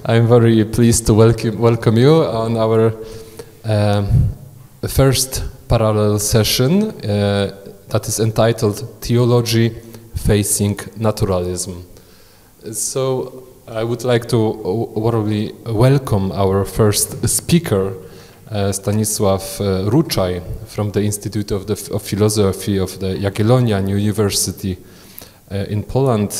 I'm very pleased to welcome you on our first parallel session that is entitled Theology Facing Naturalism. So I would like to warmly welcome our first speaker, Stanisław Ruczaj from the Institute of Philosophy of the Jagiellonian University in Poland.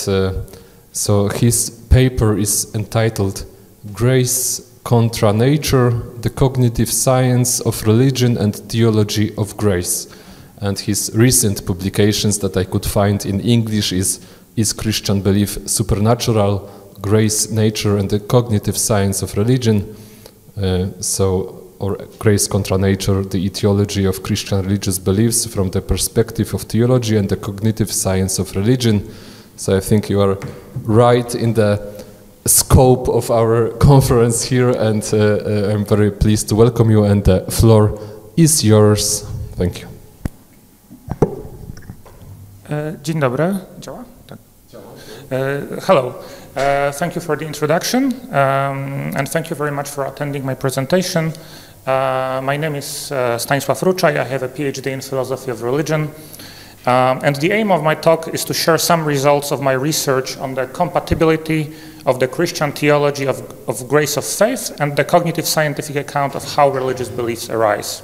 So his paper is entitled Grace Contra Nature, the Cognitive Science of Religion and Theology of Grace. And his recent publications that I could find in English is Christian Belief Supernatural, Grace, Nature and the Cognitive Science of Religion, or Grace Contra Nature, the Etiology of Christian Religious Beliefs from the Perspective of Theology and the Cognitive Science of Religion. So I think you are right in the scope of our conference here, and I'm very pleased to welcome you, and the floor is yours. Thank you. Dzień dobry. Działa? Tak. Hello. Thank you for the introduction, and thank you very much for attending my presentation. My name is Stanisław Ruczaj. I have a PhD in philosophy of religion. And the aim of my talk is to share some results of my research on the compatibility of the Christian theology of grace of faith and the cognitive scientific account of how religious beliefs arise.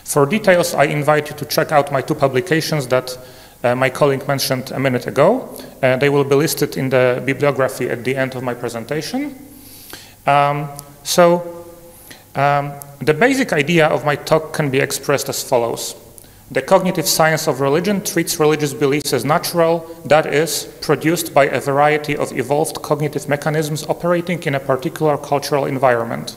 For details, I invite you to check out my two publications that my colleague mentioned a minute ago. They will be listed in the bibliography at the end of my presentation. The basic idea of my talk can be expressed as follows. The cognitive science of religion treats religious beliefs as natural, that is, produced by a variety of evolved cognitive mechanisms operating in a particular cultural environment.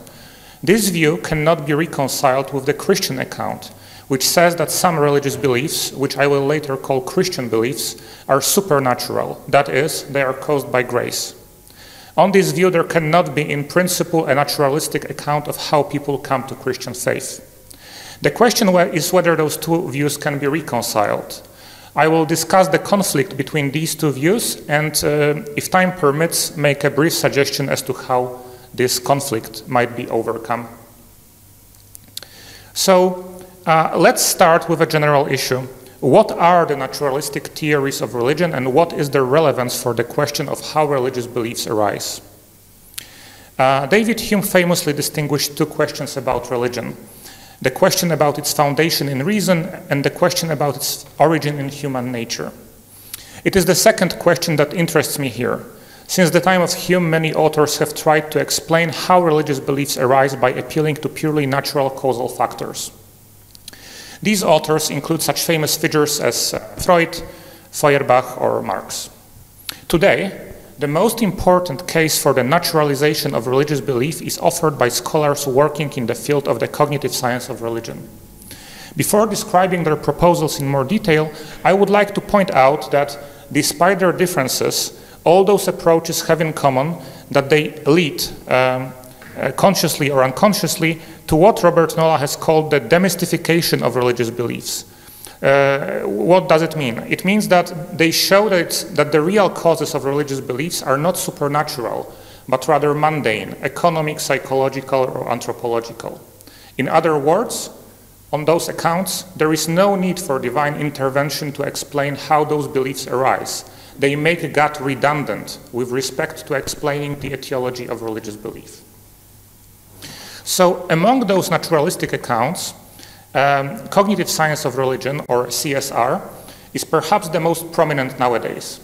This view cannot be reconciled with the Christian account, which says that some religious beliefs, which I will later call Christian beliefs, are supernatural, that is, they are caused by grace. On this view, there cannot be in principle a naturalistic account of how people come to Christian faith. The question is whether those two views can be reconciled. I will discuss the conflict between these two views and, if time permits, make a brief suggestion as to how this conflict might be overcome. So, let's start with a general issue. What are the naturalistic theories of religion, and what is their relevance for the question of how religious beliefs arise? David Hume famously distinguished two questions about religion. The question about its foundation in reason and the question about its origin in human nature. It is the second question that interests me here. Since the time of Hume, many authors have tried to explain how religious beliefs arise by appealing to purely natural causal factors. These authors include such famous figures as Freud, Feuerbach, or Marx. Today, the most important case for the naturalization of religious belief is offered by scholars working in the field of the cognitive science of religion. Before describing their proposals in more detail, I would like to point out that, despite their differences, all those approaches have in common that they lead, consciously or unconsciously, to what Robert Noah has called the demystification of religious beliefs. What does it mean? It means that they show that the real causes of religious beliefs are not supernatural, but rather mundane, economic, psychological, or anthropological. In other words, on those accounts, there is no need for divine intervention to explain how those beliefs arise. They make God redundant with respect to explaining the etiology of religious belief. So, among those naturalistic accounts, cognitive science of religion, or CSR, is perhaps the most prominent nowadays.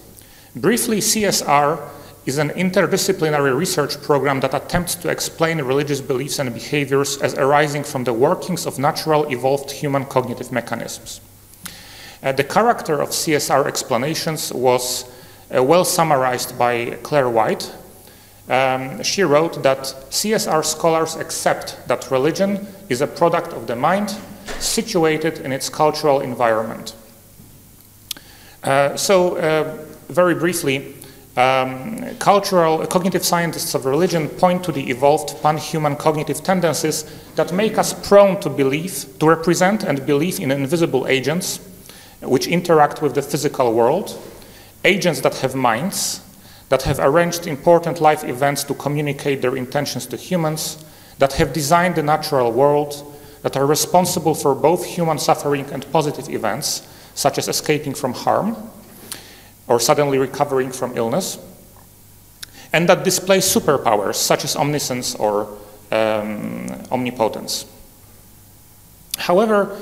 Briefly, CSR is an interdisciplinary research program that attempts to explain religious beliefs and behaviors as arising from the workings of natural evolved human cognitive mechanisms. The character of CSR explanations was well summarized by Claire White. She wrote that CSR scholars accept that religion is a product of the mind situated in its cultural environment. Very briefly, cognitive scientists of religion point to the evolved pan-human cognitive tendencies that make us prone to represent and believe in invisible agents which interact with the physical world, agents that have minds, that have arranged important life events to communicate their intentions to humans, that have designed the natural world, that are responsible for both human suffering and positive events, such as escaping from harm or suddenly recovering from illness, and that display superpowers such as omniscience or omnipotence. However,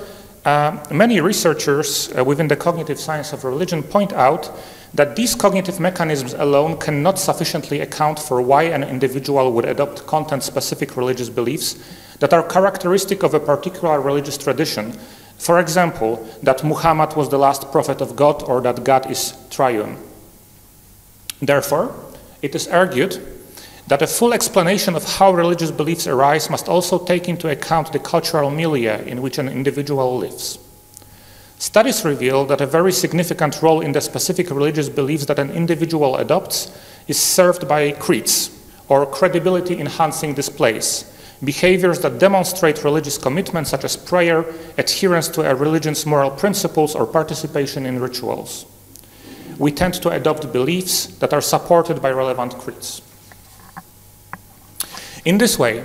many researchers within the cognitive science of religion point out that these cognitive mechanisms alone cannot sufficiently account for why an individual would adopt content-specific religious beliefs that are characteristic of a particular religious tradition. For example, that Muhammad was the last prophet of God or that God is triune. Therefore, it is argued that a full explanation of how religious beliefs arise must also take into account the cultural milieu in which an individual lives. Studies reveal that a very significant role in the specific religious beliefs that an individual adopts is served by creeds, or credibility-enhancing displays, behaviors that demonstrate religious commitment such as prayer, adherence to a religion's moral principles, or participation in rituals. We tend to adopt beliefs that are supported by relevant creeds. In this way,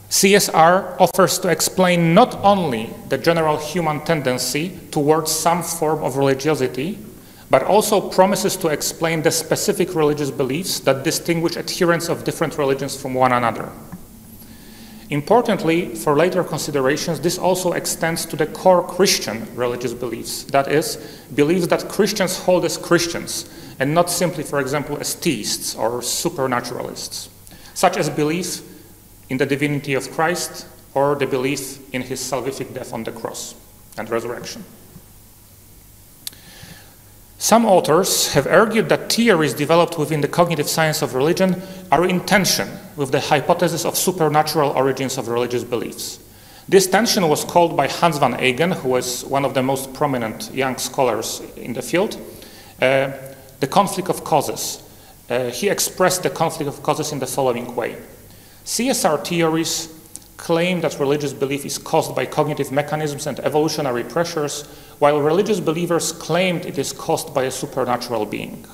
CSR offers to explain not only the general human tendency towards some form of religiosity, but also promises to explain the specific religious beliefs that distinguish adherents of different religions from one another. Importantly, for later considerations, this also extends to the core Christian religious beliefs, that is, beliefs that Christians hold as Christians, and not simply, for example, as theists or supernaturalists, such as belief in the divinity of Christ or the belief in his salvific death on the cross and resurrection. Some authors have argued that theories developed within the cognitive science of religion are in tension with the hypothesis of supernatural origins of religious beliefs. This tension was called by Hans van Eygen, who was one of the most prominent young scholars in the field, the conflict of causes. He expressed the conflict of causes in the following way. CSR theories claim that religious belief is caused by cognitive mechanisms and evolutionary pressures, while religious believers claimed it is caused by a supernatural being.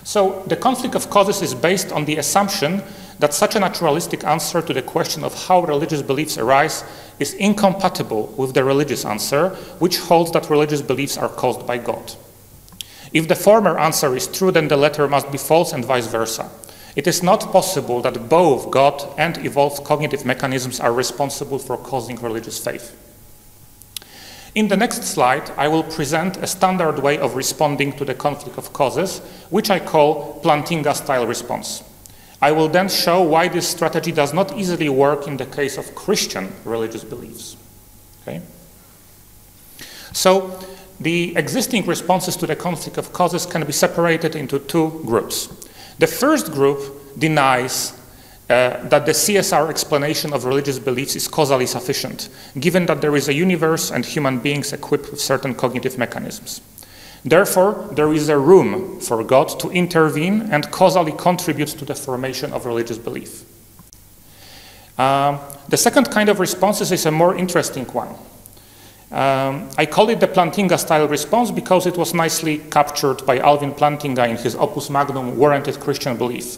So the conflict of causes is based on the assumption that such a naturalistic answer to the question of how religious beliefs arise is incompatible with the religious answer, which holds that religious beliefs are caused by God. If the former answer is true, then the latter must be false and vice versa. It is not possible that both God and evolved cognitive mechanisms are responsible for causing religious faith. In the next slide, I will present a standard way of responding to the conflict of causes, which I call Plantinga-style response. I will then show why this strategy does not easily work in the case of Christian religious beliefs. Okay? So, the existing responses to the conflict of causes can be separated into two groups. The first group denies that the CSR explanation of religious beliefs is causally sufficient, given that there is a universe and human beings equipped with certain cognitive mechanisms. Therefore, there is a room for God to intervene and causally contribute to the formation of religious belief. The second kind of responses is a more interesting one. I call it the Plantinga-style response because it was nicely captured by Alvin Plantinga in his opus magnum, Warranted Christian Belief.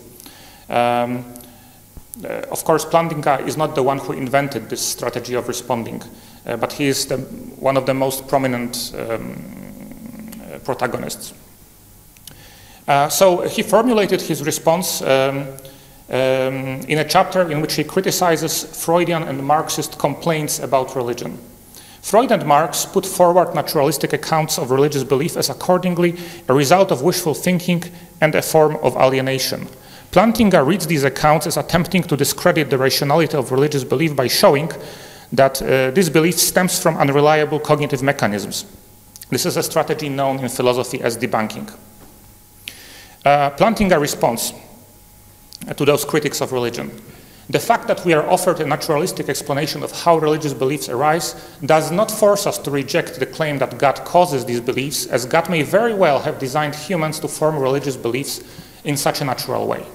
Of course, Plantinga is not the one who invented this strategy of responding, but he is one of the most prominent protagonists. So he formulated his response in a chapter in which he criticizes Freudian and Marxist complaints about religion. Freud and Marx put forward naturalistic accounts of religious belief as accordingly a result of wishful thinking and a form of alienation. Plantinga reads these accounts as attempting to discredit the rationality of religious belief by showing that this belief stems from unreliable cognitive mechanisms. This is a strategy known in philosophy as debunking. Plantinga responds to those critics of religion. The fact that we are offered a naturalistic explanation of how religious beliefs arise does not force us to reject the claim that God causes these beliefs, as God may very well have designed humans to form religious beliefs in such a natural way.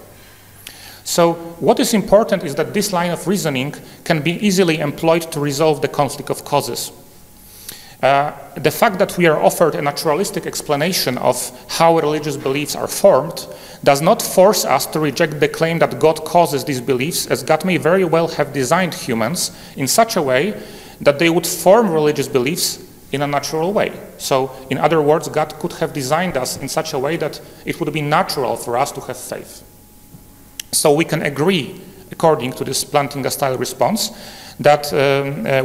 So what is important is that this line of reasoning can be easily employed to resolve the conflict of causes. the fact that we are offered a naturalistic explanation of how religious beliefs are formed does not force us to reject the claim that God causes these beliefs, as God may very well have designed humans in such a way that they would form religious beliefs in a natural way. So, in other words, God could have designed us in such a way that it would be natural for us to have faith. So we can agree, according to this Plantinga-style response, that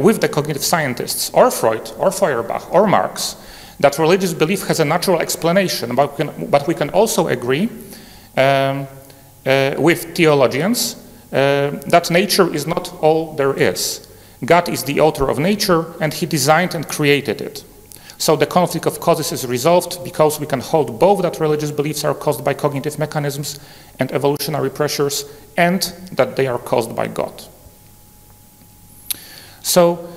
with the cognitive scientists, or Freud, or Feuerbach, or Marx, that religious belief has a natural explanation, but we can also agree with theologians that nature is not all there is. God is the author of nature, and he designed and created it. So the conflict of causes is resolved because we can hold both that religious beliefs are caused by cognitive mechanisms and evolutionary pressures, and that they are caused by God. So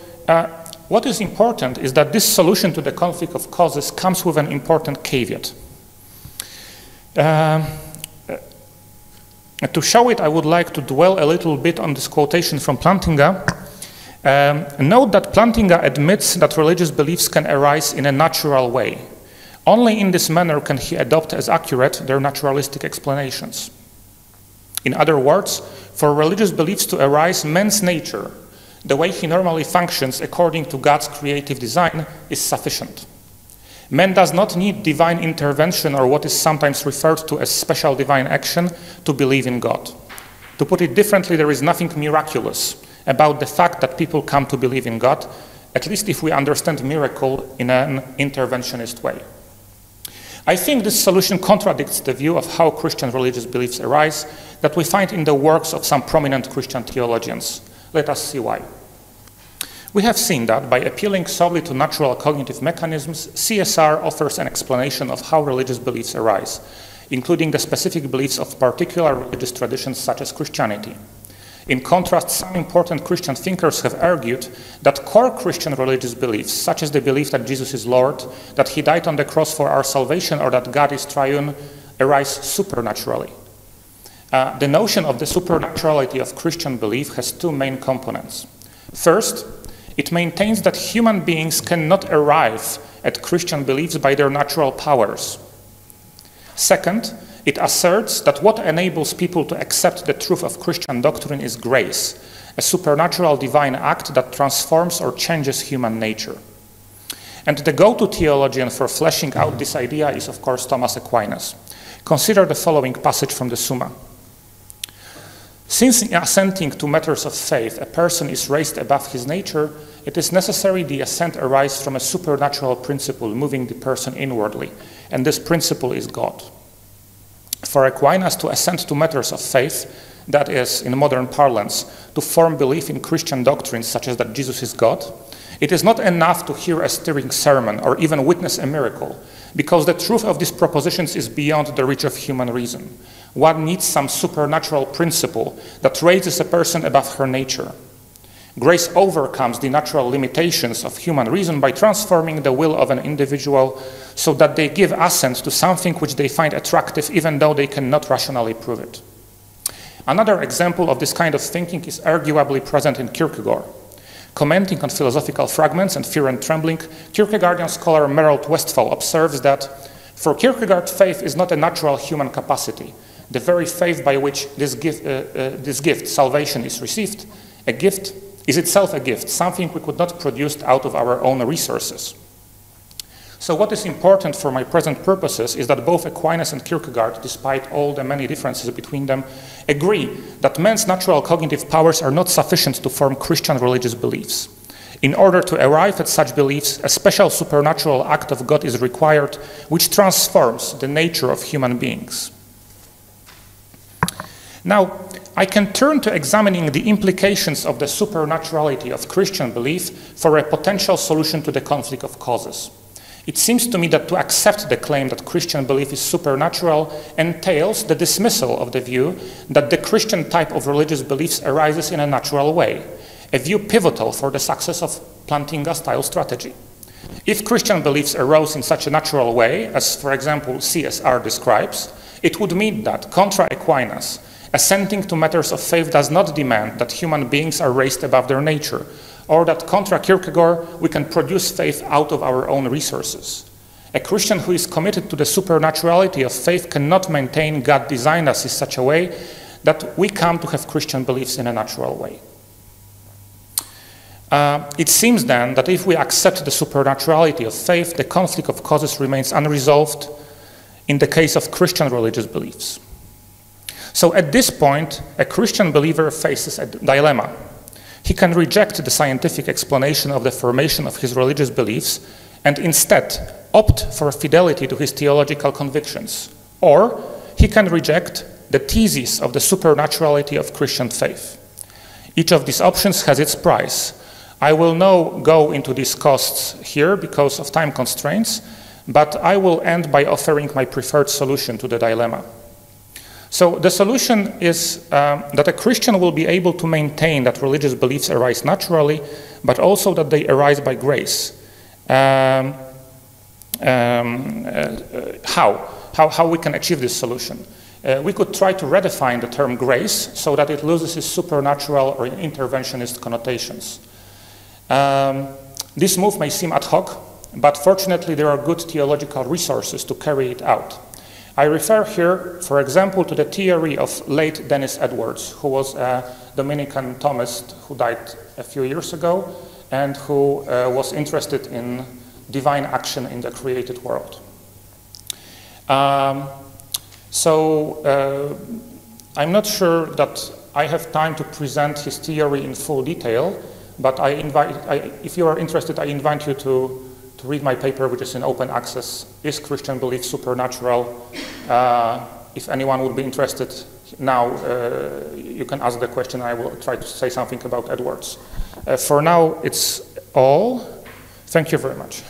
what is important is that this solution to the conflict of causes comes with an important caveat. To show it, I would like to dwell a little bit on this quotation from Plantinga. Note that Plantinga admits that religious beliefs can arise in a natural way. Only in this manner can he adopt as accurate their naturalistic explanations. In other words, for religious beliefs to arise, man's nature, the way he normally functions according to God's creative design, is sufficient. Man does not need divine intervention or what is sometimes referred to as special divine action to believe in God. To put it differently, there is nothing miraculous about the fact that people come to believe in God, at least if we understand miracle in an interventionist way. I think this solution contradicts the view of how Christian religious beliefs arise that we find in the works of some prominent Christian theologians. Let us see why. We have seen that by appealing solely to natural cognitive mechanisms, CSR offers an explanation of how religious beliefs arise, including the specific beliefs of particular religious traditions such as Christianity. In contrast, some important Christian thinkers have argued that core Christian religious beliefs, such as the belief that Jesus is Lord, that he died on the cross for our salvation, or that God is triune, arise supernaturally. The notion of the supernaturality of Christian belief has two main components. First, it maintains that human beings cannot arrive at Christian beliefs by their natural powers. Second, it asserts that what enables people to accept the truth of Christian doctrine is grace, a supernatural divine act that transforms or changes human nature. And the go-to theologian for fleshing out this idea is, of course, Thomas Aquinas. Consider the following passage from the Summa. Since in assenting to matters of faith, a person is raised above his nature, it is necessary the assent arise from a supernatural principle moving the person inwardly, and this principle is God. For Aquinas to assent to matters of faith, that is, in modern parlance, to form belief in Christian doctrines such as that Jesus is God, it is not enough to hear a stirring sermon or even witness a miracle, because the truth of these propositions is beyond the reach of human reason. One needs some supernatural principle that raises a person above her nature. Grace overcomes the natural limitations of human reason by transforming the will of an individual so that they give assent to something which they find attractive even though they cannot rationally prove it. Another example of this kind of thinking is arguably present in Kierkegaard. Commenting on philosophical fragments and Fear and Trembling, Kierkegaardian scholar Merold Westphal observes that for Kierkegaard, faith is not a natural human capacity. The very faith by which this gift, salvation, is received, a gift, is itself a gift, something we could not produce out of our own resources. So what is important for my present purposes is that both Aquinas and Kierkegaard, despite all the many differences between them, agree that man's natural cognitive powers are not sufficient to form Christian religious beliefs. In order to arrive at such beliefs, a special supernatural act of God is required, which transforms the nature of human beings. Now, I can turn to examining the implications of the supernaturality of Christian belief for a potential solution to the conflict of causes. It seems to me that to accept the claim that Christian belief is supernatural entails the dismissal of the view that the Christian type of religious beliefs arises in a natural way, a view pivotal for the success of Plantinga-style strategy. If Christian beliefs arose in such a natural way, as for example CSR describes, it would mean that, contra Aquinas, assenting to matters of faith does not demand that human beings are raised above their nature, or that contra Kierkegaard, we can produce faith out of our own resources. A Christian who is committed to the supernaturality of faith cannot maintain God designed us in such a way that we come to have Christian beliefs in a natural way. It seems then that if we accept the supernaturality of faith, the conflict of causes remains unresolved in the case of Christian religious beliefs. So at this point, a Christian believer faces a dilemma. He can reject the scientific explanation of the formation of his religious beliefs and instead opt for fidelity to his theological convictions, or he can reject the thesis of the supernaturality of Christian faith. Each of these options has its price. I will not go into these costs here because of time constraints, but I will end by offering my preferred solution to the dilemma. So the solution is that a Christian will be able to maintain that religious beliefs arise naturally, but also that they arise by grace. How we can achieve this solution? We could try to redefine the term grace so that it loses its supernatural or interventionist connotations. This move may seem ad hoc, but fortunately there are good theological resources to carry it out. I refer here, for example, to the theory of late Dennis Edwards, who was a Dominican Thomist who died a few years ago and who was interested in divine action in the created world. I'm not sure that I have time to present his theory in full detail, but if you are interested, I invite you to read my paper, which is in open access, Is Christian Belief Supernatural? If anyone would be interested now, you can ask the question. I will try to say something about Edwards. For now, it's all. Thank you very much.